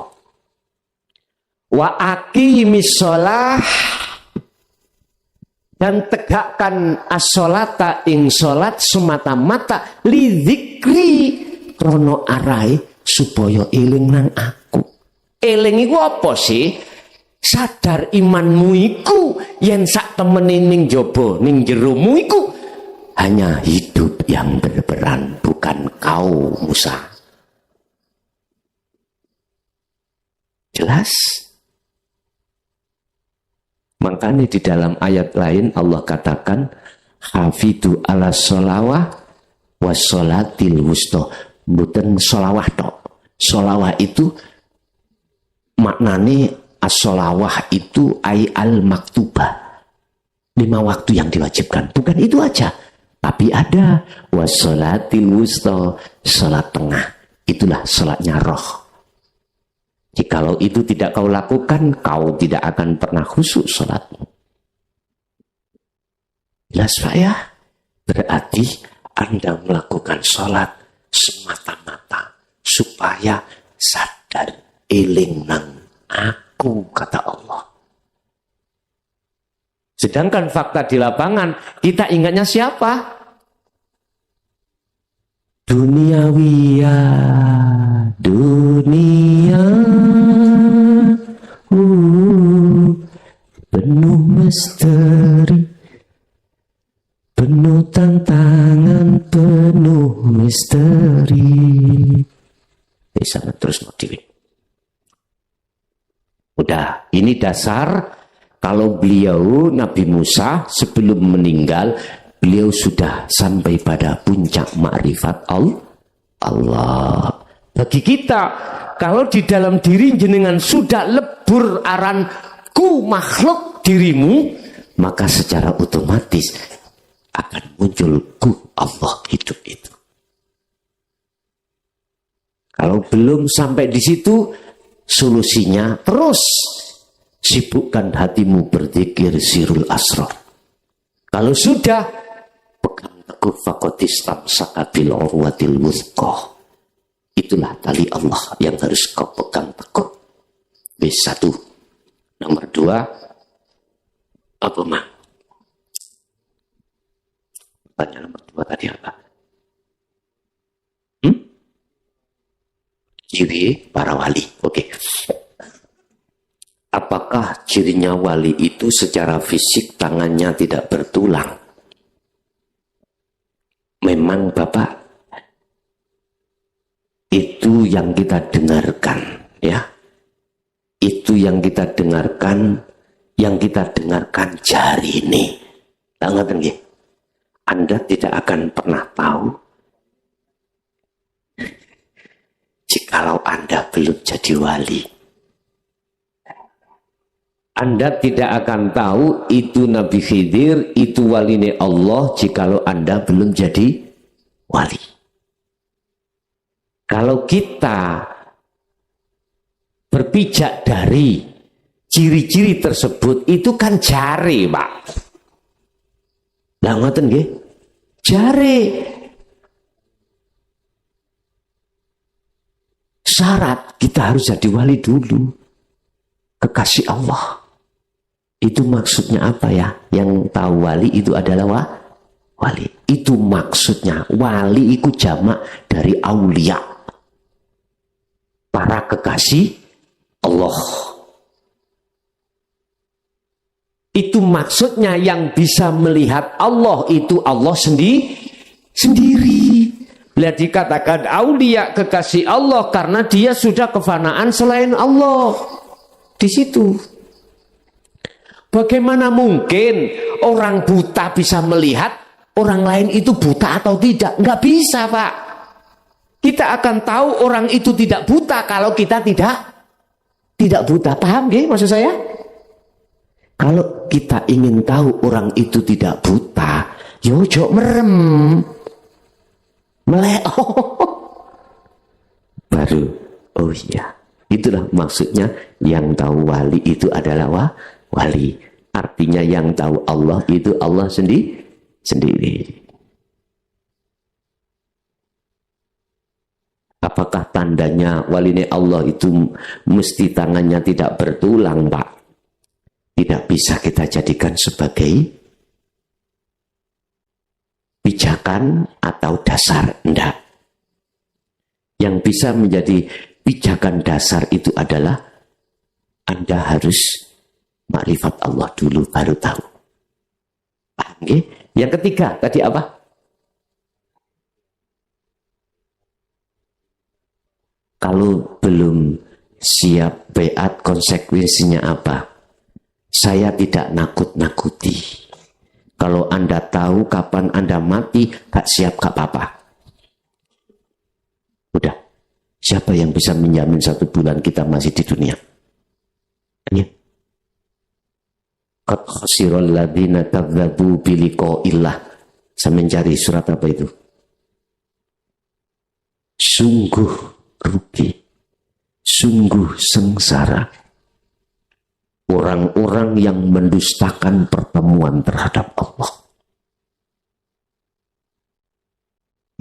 Speaker 4: Wa aqimis shalah, dan tegakkan as-sholata ing salat semata-mata li dzikri krono arai supaya eling nang aku. Eling iku apa sih? Sadar imanmu iku yen sak temene ning jaba ning jeromu iku hanya hidup yang berperan, bukan kau Musa. Jelas? Makanya di dalam ayat lain Allah katakan hafidu ala sholawah wassolatil wusta. Bukan sholawah tok. Sholawah itu maknanya as-sholawah itu ay al-maktubah. 5 waktu yang diwajibkan. Bukan itu aja. Tapi ada wassolatil wusta, sholat tengah. Itulah sholatnya roh. Jikalau itu tidak kau lakukan, kau tidak akan pernah khusyuk sholatmu. Jelas Pak ya? Berarti Anda melakukan sholat semata-mata supaya sadar eling nang aku, kata Allah. Sedangkan fakta di lapangan, kita ingatnya siapa? Duniawiya, dunia, penuh misteri, penuh tantangan, penuh misteri. Bisa terus motivin. Udah, ini dasar. Kalau beliau Nabi Musa sebelum meninggal, beliau sudah sampai pada puncak ma'rifat Allah. Bagi kita, kalau di dalam diri jenengan sudah lebur aran ku makhluk dirimu, maka secara otomatis akan muncul ku Allah hidup itu. Kalau belum sampai di situ, solusinya terus sibukkan hatimu berzikir sirul asrar. Kalau sudah, pegang teguh fakotis tamsaka bil urwatil wuthqa. Itulah tali Allah yang harus kau pegang teguh. B1. Nomor 2, apa mah? Pertanyaan nomor 2 tadi apa? Ciri para wali. Oke. Apakah cirinya wali itu secara fisik tangannya tidak bertulang? Memang Bapak, itu yang kita dengarkan, ya. Itu yang kita dengarkan, jari ini. Tangan nggih. Anda tidak akan pernah tahu jikalau Anda belum jadi wali. Anda tidak akan tahu itu Nabi Khidir, itu waline Allah jikalau Anda belum jadi wali. Kalau kita berpijak dari ciri-ciri tersebut, itu kan jare, Pak. Lah ngoten nggih? Jare. Syarat kita harus jadi wali dulu. Kekasih Allah. Itu maksudnya apa ya? Yang tahu wali itu adalah wali. Itu maksudnya. Wali itu jamak dari aulia. Para kekasih Allah. Itu maksudnya yang bisa melihat Allah itu Allah sendiri. Lihat dikatakan aulia kekasih Allah karena dia sudah kefanaan selain Allah. Di situ. Bagaimana mungkin orang buta bisa melihat orang lain itu buta atau tidak? Nggak bisa, Pak. Kita akan tahu orang itu tidak buta kalau kita tidak buta. Paham nggih maksud saya? Kalau kita ingin tahu orang itu tidak buta, yo ojo merem. Melek. Baru, oh iya. Itulah maksudnya yang tahu wali itu adalah wali. Artinya yang tahu Allah itu Allah sendiri. Apakah tandanya wali Allah itu mesti tangannya tidak bertulang, Pak? Tidak bisa kita jadikan sebagai pijakan atau dasar. Tidak. Yang bisa menjadi pijakan dasar itu adalah Anda harus makrifat Allah dulu baru tahu. Paham nggih? Yang ketiga tadi apa? Kalau belum siap beat, konsekuensinya apa? Saya tidak nakut-nakuti. Kalau Anda tahu kapan Anda mati, gak siap gak apa-apa. Udah. Siapa yang bisa menjamin 1 bulan kita masih di dunia? Ya. Qad khasiral ladzina kadzdzbu biliqa'illah. Saya mencari surat apa itu? Sungguh rugi, sungguh sengsara orang-orang yang mendustakan pertemuan terhadap Allah.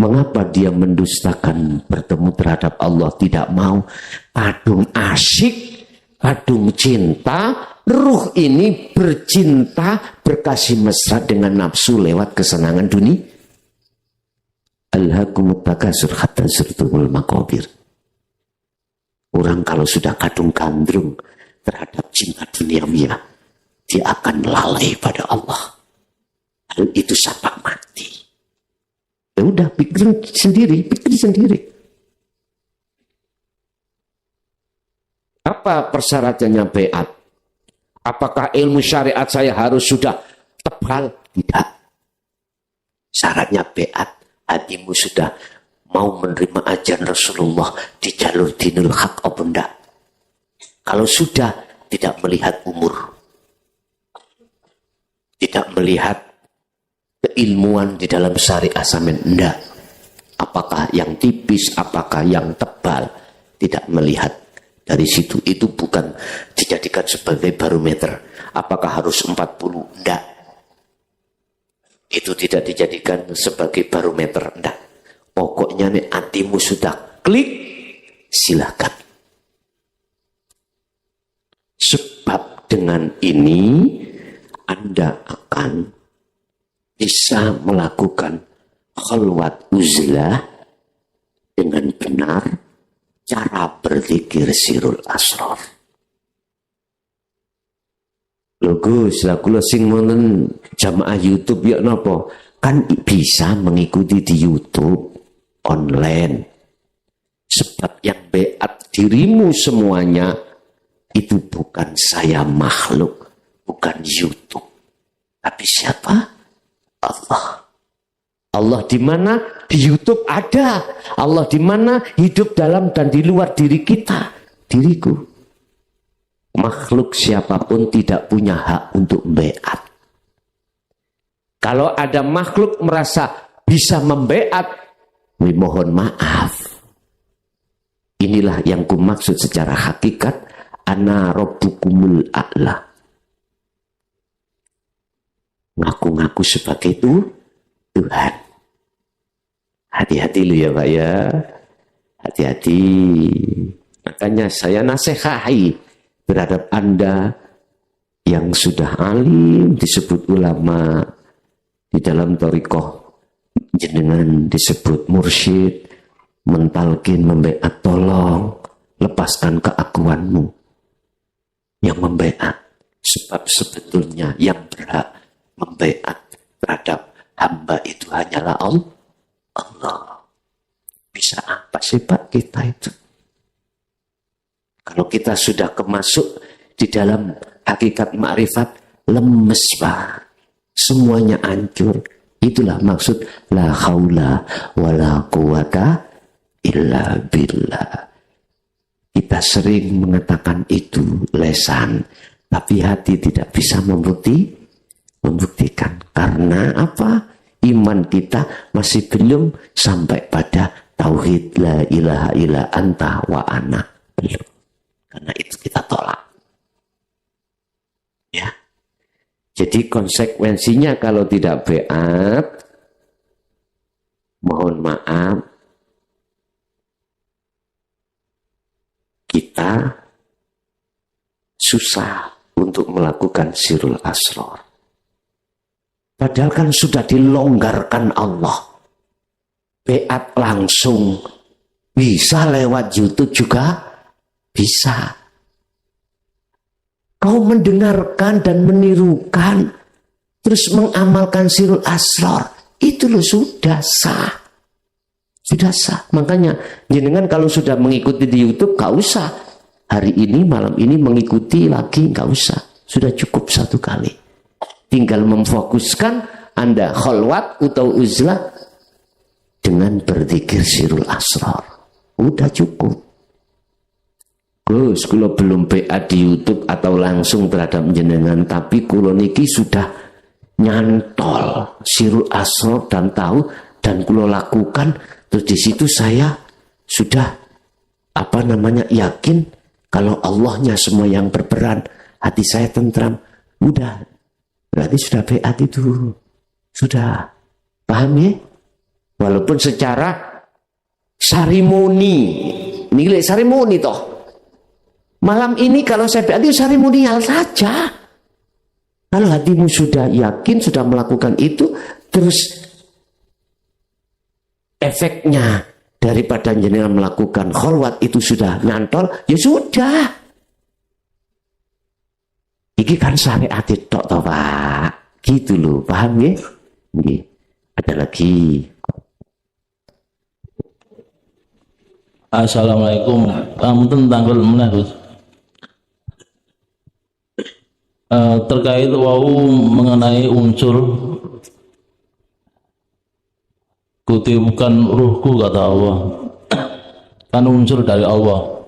Speaker 4: Mengapa dia mendustakan bertemu terhadap Allah? Tidak mau kadung asyik, kadung cinta, ruh ini bercinta, berkasih mesra dengan nafsu lewat kesenangan dunia. Alhaakumut takasur hatta zurtumul maqabir. Orang kalau sudah kadung gandrung terhadap cinta duniawiya, dia akan lalai pada Allah. Hal itu sampai mati. Ya udah, pikir sendiri. Apa persyaratannya beat? Apakah ilmu syariat saya harus sudah tebal? Tidak. Syaratnya beat, hatimu sudah mau menerima ajaran Rasulullah di jalur dinul haq apa enggak? Kalau sudah, tidak melihat umur, tidak melihat keilmuan di dalam syariah samin, enggak. Apakah yang tipis, apakah yang tebal, tidak melihat dari situ. Itu bukan dijadikan sebagai barometer. Apakah harus 40? Enggak. Itu tidak dijadikan sebagai barometer, enggak. Pokoknya nih hatimu sudah klik, silakan. Sebab dengan ini Anda akan bisa melakukan khalwat uzlah dengan benar, cara berzikir sirul asrar. Lho Gus, lah kula sing wonten jamaah YouTube ya napa? Kan bisa mengikuti di YouTube online. Sebab yang beat dirimu semuanya itu bukan saya makhluk, bukan YouTube. Tapi siapa? Allah. Allah di mana? Di YouTube ada. Allah di mana? Hidup dalam dan di luar diri kita, diriku. Makhluk siapapun tidak punya hak untuk beat. Kalau ada makhluk merasa bisa membeat, mohon maaf. Inilah yang kumaksud secara hakikat, ana rabbukumul a'la. Ngaku-ngaku sebagai itu Tuhan. Hati-hati lu ya Pak ya. Hati-hati. Makanya saya nasihati terhadap Anda yang sudah alim, disebut ulama, di dalam thariqah jenengan disebut mursyid, mentalkin, membeat, tolong lepaskan keakuanmu yang membeat. Sebab sebetulnya yang berhak membeat terhadap hamba itu hanyalah Allah. Bisa apa sih Pak kita itu? Kalau kita sudah kemasuk di dalam hakikat ma'rifat, lemes Pak. Semuanya hancur. Itulah maksud la haula wala quwata illa billah. Kita sering mengatakan itu lesan, tapi hati tidak bisa membuktikan. Karena apa? Iman kita masih belum sampai pada tauhid la ilaha illa anta wa ana. Belum. Karena itu kita tolak. Ya. Jadi konsekuensinya kalau tidak beat, mohon maaf, susah untuk melakukan sirul asrar. Padahal kan sudah dilonggarkan Allah. Beat langsung bisa lewat YouTube juga bisa. Kau mendengarkan dan menirukan terus mengamalkan sirul asrar, itu loh sudah sah. Sudah sah. Makanya jenengan kalau sudah mengikuti di YouTube gak usah hari ini malam ini mengikuti lagi, gak usah. Sudah cukup satu kali. Tinggal memfokuskan Anda khalwat atau uzlah dengan berzikir sirul asrar. Udah cukup. Gus, kalau belum PA di YouTube atau langsung terhadap jenengan, tapi kulo niki sudah nyantol sirul asrar dan tahu dan kulo lakukan, terus di situ saya sudah yakin kalau Allahnya semua yang berperan, hati saya tentram. Udah, berarti sudah beat itu. Sudah. Paham ya? Walaupun secara seremoni. Nilai seremoni toh. Malam ini kalau saya beat itu seremonial saja. Kalau hatimu sudah yakin, sudah melakukan itu, terus efeknya daripada jenengan melakukan kholwat itu sudah nyantol, ya sudah. Iki kan syariat tok toh Pak. Gitu loh, paham ya? Nggih. Ada lagi.
Speaker 1: Assalamualaikum. Tentang Gus. Terkait mengenai unsur bukan ruhku kata Allah. Kan unsur dari Allah.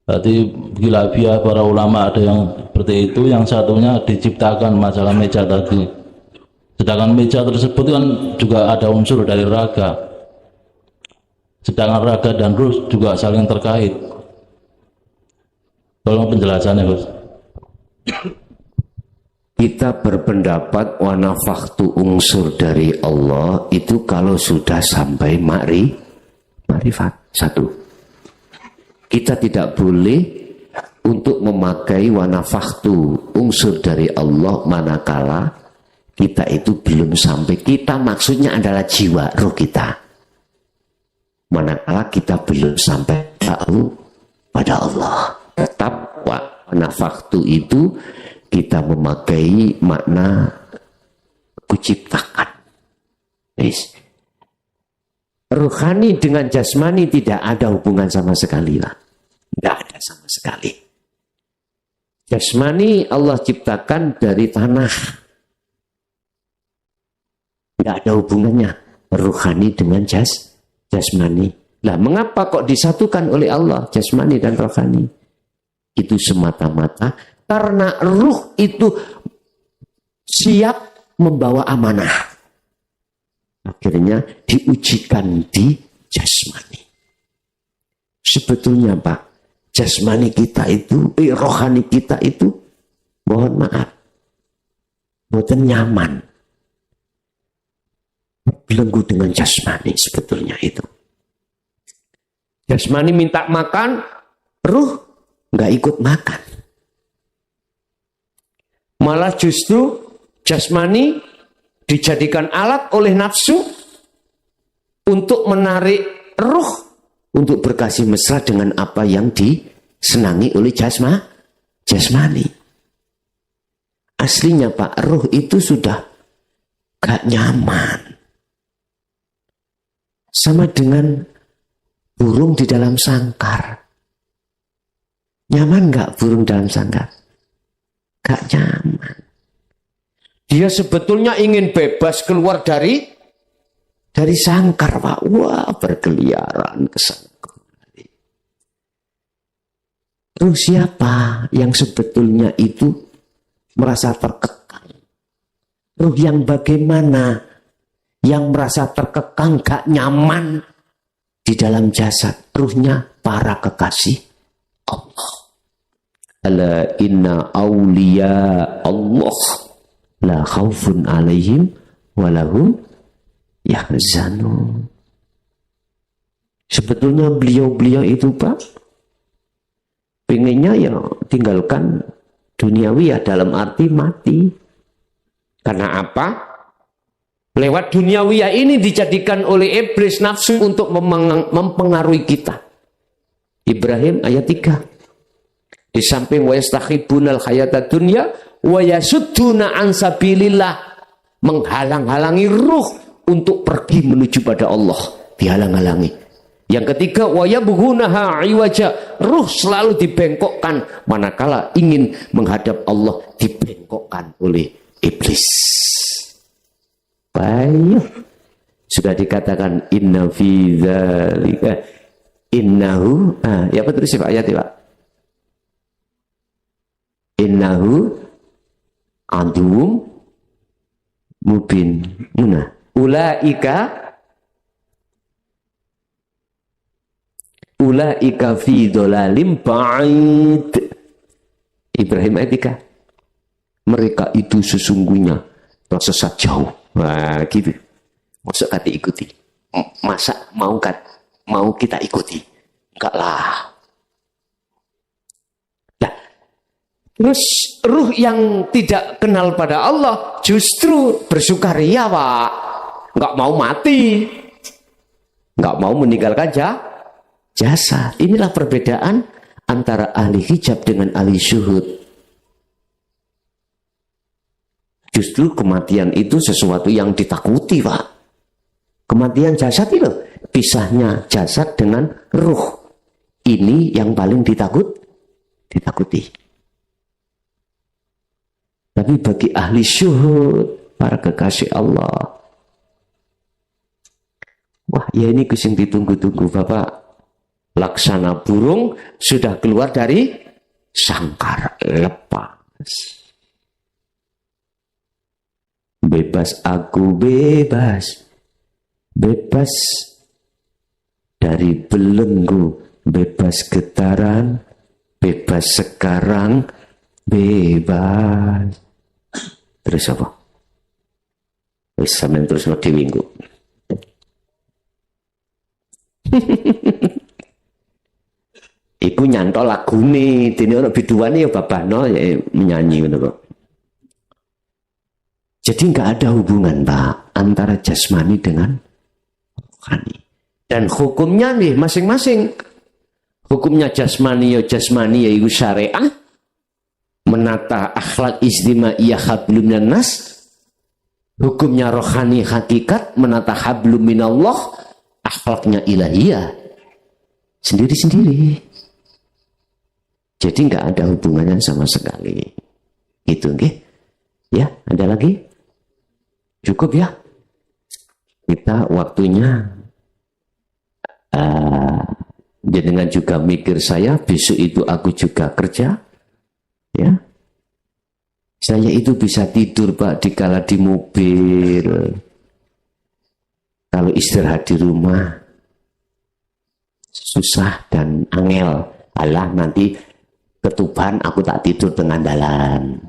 Speaker 1: Berarti gilafiyah para ulama ada yang seperti itu, yang satunya diciptakan masalah meja tadi. Sedangkan meja tersebut kan juga ada unsur dari raga. Sedangkan raga dan ruh juga saling terkait. Tolong penjelasannya, Gus.
Speaker 4: Kita berpendapat wa nafakhtu unsur dari Allah itu kalau sudah sampai ma'rifat. Satu. Kita tidak boleh untuk memakai wa nafakhtu unsur dari Allah manakala kita itu belum sampai. Kita maksudnya adalah jiwa roh kita. Manakala kita belum sampai tahu pada Allah. Tetap wa nafakhtu itu kita memakai makna kuciptakan. Yes. Ruhani dengan jasmani tidak ada hubungan sama sekali lah. Tidak ada sama sekali. Jasmani Allah ciptakan dari tanah. Tidak ada hubungannya ruhani dengan jasmani. Lah mengapa kok disatukan oleh Allah jasmani dan rohani? Itu semata-mata karena ruh itu siap membawa amanah. Akhirnya diujikan di jasmani. Sebetulnya Pak, jasmani kita itu, rohani kita itu, mohon maaf, bukan nyaman. Belenggu dengan jasmani sebetulnya itu. Jasmani minta makan, ruh nggak ikut makan. Malah justru jasmani dijadikan alat oleh nafsu untuk menarik ruh untuk berkasih mesra dengan apa yang disenangi oleh jasmani. Aslinya Pak, ruh itu sudah gak nyaman. Sama dengan burung di dalam sangkar. Nyaman gak burung dalam sangkar? Gak nyaman. Dia sebetulnya ingin bebas keluar dari sangkar, Pak. Wah, berkeliaran ke sana kemari. Terus siapa yang sebetulnya itu merasa terkekang? Ruh yang bagaimana? Yang merasa terkekang, gak nyaman di dalam jasad. Ruhnya para kekasih Allah. Ala inna awliya Allah la khaufun alaihim walahum yahzanun. Sebetulnya beliau-beliau itu Pak Pengennya ya tinggalkan duniawi ya dalam arti mati. Karena apa? Lewat duniawi ya ini dijadikan oleh iblis nafsu untuk mempengaruhi kita. Ibrahim ayat 3. Di samping wa yastakhibunal hayatad dunya wa yasudduna an sabilillah, menghalang-halangi ruh untuk pergi menuju pada Allah, dihalang-halangi. Yang ketiga, wa yabghunaha iwaja, ruh selalu dibengkokkan manakala ingin menghadap Allah, dibengkokkan oleh iblis. Baik, sudah dikatakan inna fi dzalika innahu, ya apa terus Pak ayat Pak? Innahu aduwwum mubin. Muna ulaika fi dhalalim ba'id. Ibrahim ayat 3. Mereka itu sesungguhnya tersesat jauh. Wah, gitu. Masuk kata ikuti. Masa mau kita ikuti? Enggak lah. Nah, terus ruh yang tidak kenal pada Allah justru bersukaria, Pak. Enggak mau mati. Enggak mau meninggalkan jasa. Inilah perbedaan antara ahli hijab dengan ahli syuhud. Justru kematian itu sesuatu yang ditakuti, Pak. Kematian jasad itu, pisahnya jasad dengan ruh. Ini yang paling ditakuti. Tapi bagi ahli syuhud, para kekasih Allah, wah ya ini kucing ditunggu-tunggu, Bapak. Laksana burung sudah keluar dari sangkar, lepas. Bebas aku bebas dari belenggu, bebas getaran, bebas sekarang, bebas. Terus apa? Wis sampeyan terus di minggu. Iku nyantol lagune, dene ana biduane ya babahno ya menyanyi ngono kok. Jadi nggak ada hubungan, Pak, antara jasmani dengan rohani. Dan hukumnya nih masing-masing. Hukumnya jasmani ya itu syariah, menata akhlak istimaiyah hablum minan nas. Hukumnya rohani hakikat, menata hablum minallah, akhlaknya ilahiyah. Sendiri-sendiri. Jadi nggak ada hubungannya sama sekali. Gitu, nggih? Ya, ada lagi? Cukup ya? Kita waktunya jenengan juga mikir saya, besok itu aku juga kerja. Ya. Saya itu bisa tidur, Pak, dikala di mobil. Kalau istirahat di rumah susah dan angel. Alah nanti ketuban aku tak tidur tengah jalan.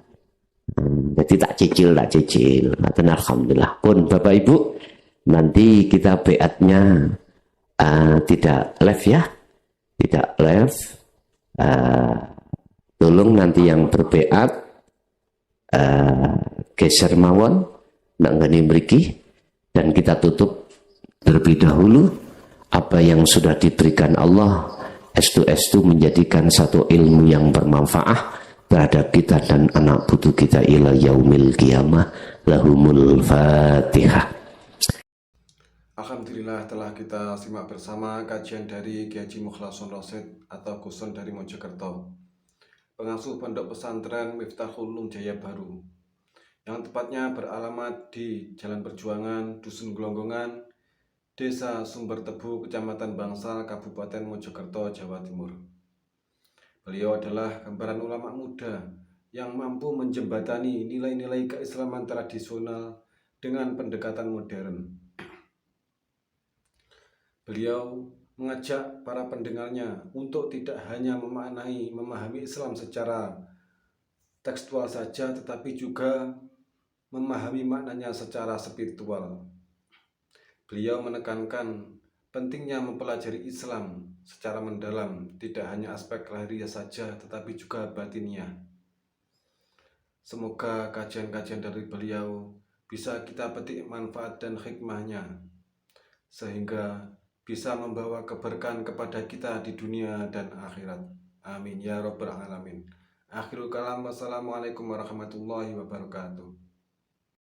Speaker 4: Jadi tak cicil. Dan alhamdulillah pun Bapak Ibu, nanti kita beatnya tidak live ya, tidak live. Tolong nanti yang berbeat geser mawon nanggani mriki, dan kita tutup terlebih dahulu. Apa yang sudah diberikan Allah estu menjadikan satu ilmu yang bermanfaat terhadap kita dan anak putu kita ila yaumil qiyamah. Lahumul Fatihah.
Speaker 2: Alhamdulillah, telah kita simak bersama kajian dari Kiai Haji Mukhlason Rosyid atau Guson dari Mojokerto, pengasuh pondok pesantren Miftahul Ulum Jaya Baru, yang tepatnya beralamat di Jalan Perjuangan, Dusun Gelonggongan, Desa Sumber Tebu, Kecamatan Bangsal, Kabupaten Mojokerto, Jawa Timur. Beliau adalah gambaran ulama muda yang mampu menjembatani nilai-nilai keislaman tradisional dengan pendekatan modern. Beliau mengajak para pendengarnya untuk tidak hanya memahami Islam secara tekstual saja, tetapi juga memahami maknanya secara spiritual. Beliau menekankan pentingnya mempelajari Islam secara mendalam, tidak hanya aspek lahiriah saja tetapi juga batiniah. Semoga kajian-kajian dari beliau bisa kita petik manfaat dan hikmahnya, sehingga bisa membawa keberkahan kepada kita di dunia dan akhirat. Amin ya rabbal alamin. Akhirul kalam, wassalamualaikum warahmatullahi wabarakatuh.